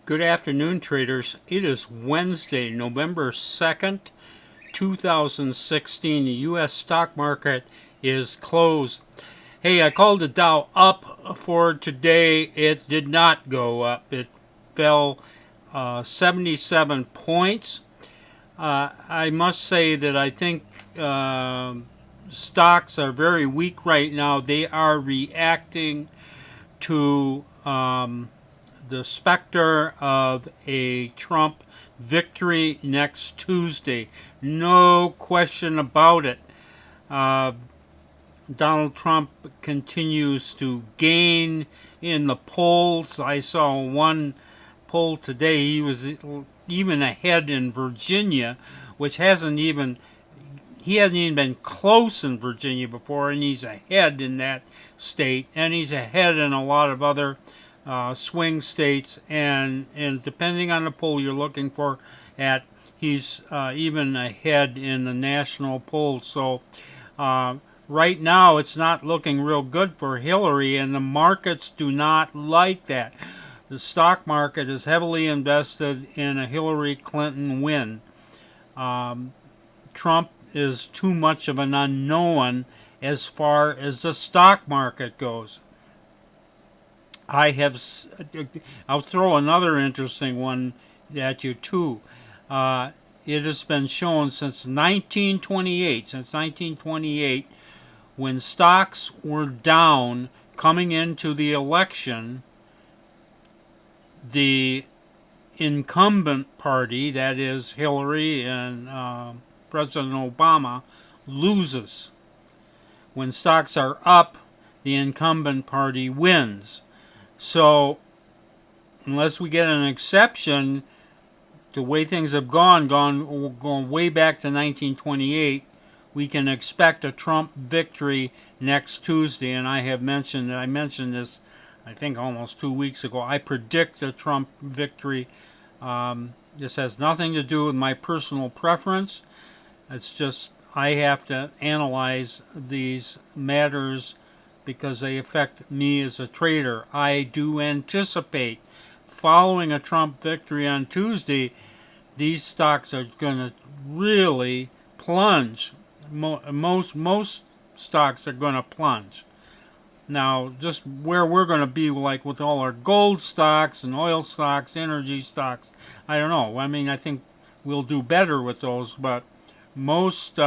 Good afternoon, traders. It is Wednesday, November 2nd, 2016. The U.S. stock market is closed. Hey, I called the Dow up for today. It did not go up. It fell 77 points. I must say that I think stocks are very weak right now. They are reacting to the specter of a Trump victory next Tuesday. No question about it. Uh, Donald Trump continues to gain in the polls. I saw one poll today. He was even ahead in Virginia, which he hasn't even been close in Virginia before, and he's ahead in that state, and he's ahead in a lot of other swing states, and depending on the poll you're looking for at, he's even ahead in the national polls. So right now it's not looking real good for Hillary, and the markets do not like that. The stock market is heavily invested in a Hillary Clinton win. Trump is too much of an unknown as far as the stock market goes. I'll throw another interesting one at you too. It has been shown since 1928, when stocks were down coming into the election, the incumbent party, that is Hillary and President Obama, loses. When stocks are up, the incumbent party wins. So, unless we get an exception, the way things have gone way back to 1928, we can expect a Trump victory next Tuesday. And I mentioned this, I think almost 2 weeks ago. I predict a Trump victory. This has nothing to do with my personal preference. It's just I have to analyze these matters because they affect me as a trader. I do anticipate, following a Trump victory on Tuesday, these stocks are going to really plunge. Most stocks are going to plunge. Now, just where we're going to be, like with all our gold stocks and oil stocks, energy stocks, I don't know. I mean, I think we'll do better with those, but most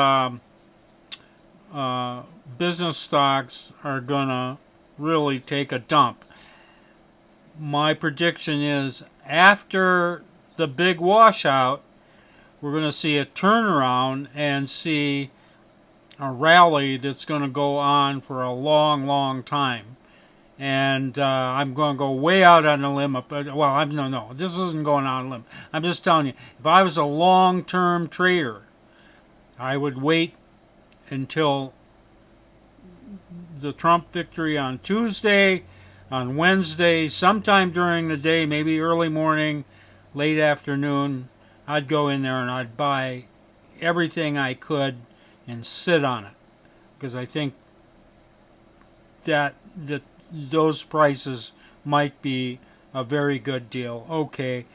business stocks are going to really take a dump. My prediction is after the big washout, we're going to see a turnaround and see a rally that's going to go on for a long, long time. And I'm going to go way out on a limb. Well, no, this isn't going out on a limb. I'm just telling you, if I was a long-term trader, I would wait until the Trump victory on Tuesday, on Wednesday, sometime during the day, maybe early morning, late afternoon. I'd go in there and I'd buy everything I could and sit on it, because I think that those prices might be a very good deal. Okay,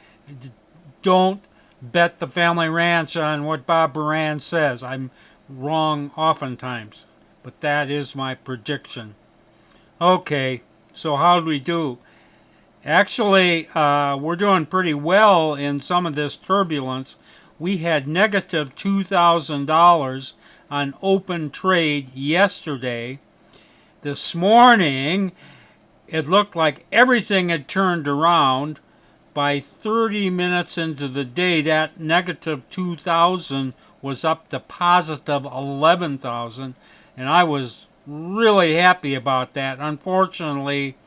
don't bet the family ranch on what Bob Moran says. I'm wrong oftentimes, but that is my prediction. Okay, so how do we do? Actually, we're doing pretty well in some of this turbulence. We had negative $2,000 on open trade yesterday. This morning, it looked like everything had turned around. By 30 minutes into the day, that negative 2,000 was up to positive 11,000, and I was really happy about that. Unfortunately,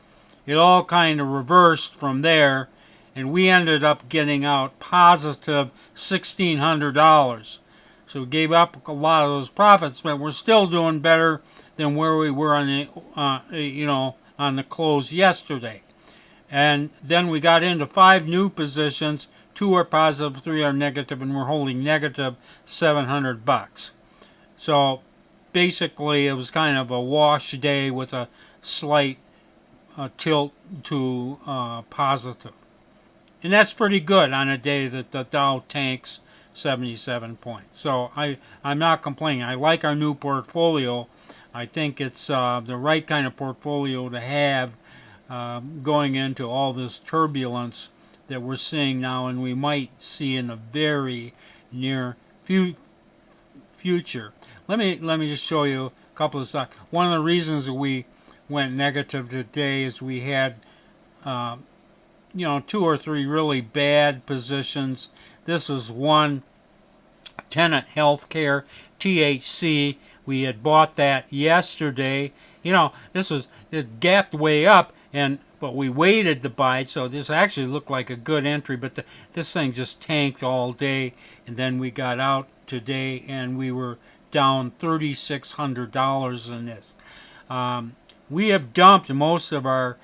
it all kind of reversed from there, and we ended up getting out positive $1,600. So we gave up a lot of those profits, but we're still doing better than where we were on the close yesterday. And then we got into 5 new positions. 2 are positive, 3 are negative, and we're holding negative $700. So basically, it was kind of a wash day with a slight tilt to positive. And that's pretty good on a day that the Dow tanks 77 points. So I'm not complaining. I like our new portfolio. I think it's the right kind of portfolio to have going into all this turbulence that we're seeing now, and we might see in the very near future. Let me just show you a couple of stocks. One of the reasons that we went negative today is we had two or three really bad positions. This is one, Tenet Healthcare, THC. We had bought that yesterday. It gapped way up, but we waited to buy it, so this actually looked like a good entry. But this thing just tanked all day, and then we got out today, and we were down $3,600 in this. We have dumped most of our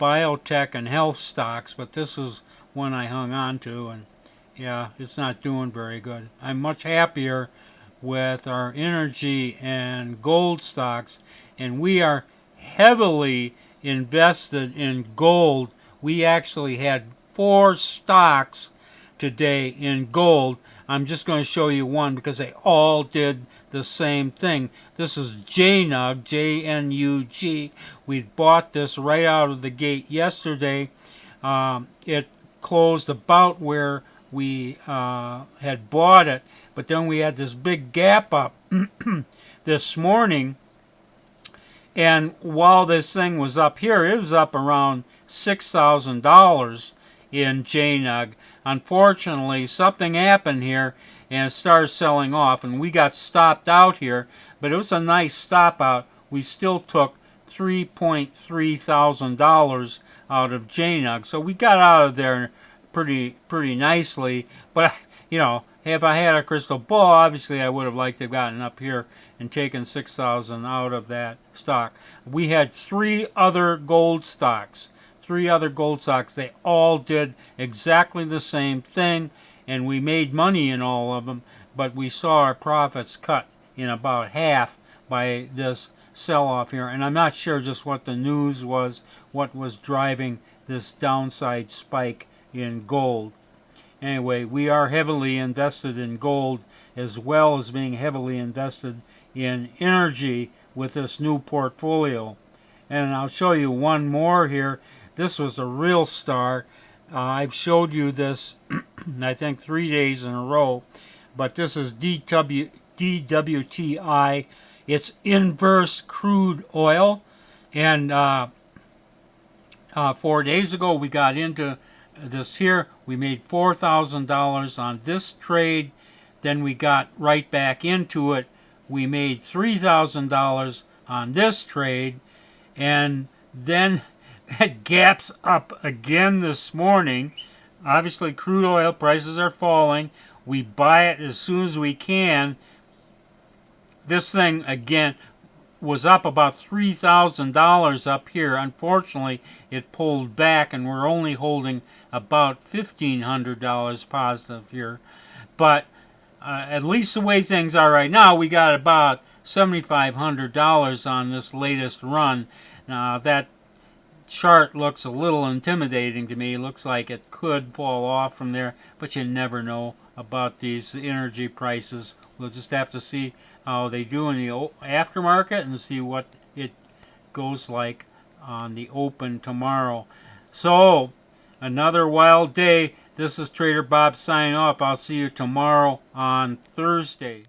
biotech and health stocks, but this is one I hung on to, and yeah, it's not doing very good. I'm much happier with our energy and gold stocks, and we are heavily invested in gold. We actually had 4 stocks today in gold. I'm just going to show you one because they all did the same thing. This is JNUG, J-N-U-G. We bought this right out of the gate yesterday. It closed about where we had bought it, but then we had this big gap up this morning, and while this thing was up here, it was up around $6,000 in JNUG. Unfortunately, something happened here and it started selling off, and we got stopped out here, but it was a nice stop out. We still took $3.3 thousand out of JNUG, so we got out of there pretty nicely. But if I had a crystal ball, obviously I would have liked to have gotten up here and taken 6,000 out of that stock. We had 3 other gold stocks. They all did exactly the same thing, and we made money in all of them, but we saw our profits cut in about half by this sell-off here. And I'm not sure just what the news was, what was driving this downside spike in gold. Anyway, we are heavily invested in gold as well as being heavily invested in energy with this new portfolio. And I'll show you one more here. This was a real star. I've showed you this, I think, 3 days in a row. But this is DWTI. It's inverse crude oil. And 4 days ago, we got into this here. We made $4,000 on this trade. Then we got right back into it. We made $3,000 on this trade. And then it gaps up again this morning. Obviously, crude oil prices are falling. We buy it as soon as we can. This thing, again, was up about $3,000 up here. Unfortunately, it pulled back, and we're only holding about $1,500 positive here. But at least the way things are right now, we got about $7,500 on this latest run. Now, that chart looks a little intimidating to me. It looks like it could fall off from there, but you never know about these energy prices. We'll just have to see how they do in the aftermarket and see what it goes like on the open tomorrow. So, another wild day. This is Trader Bob signing off. I'll see you tomorrow on Thursday.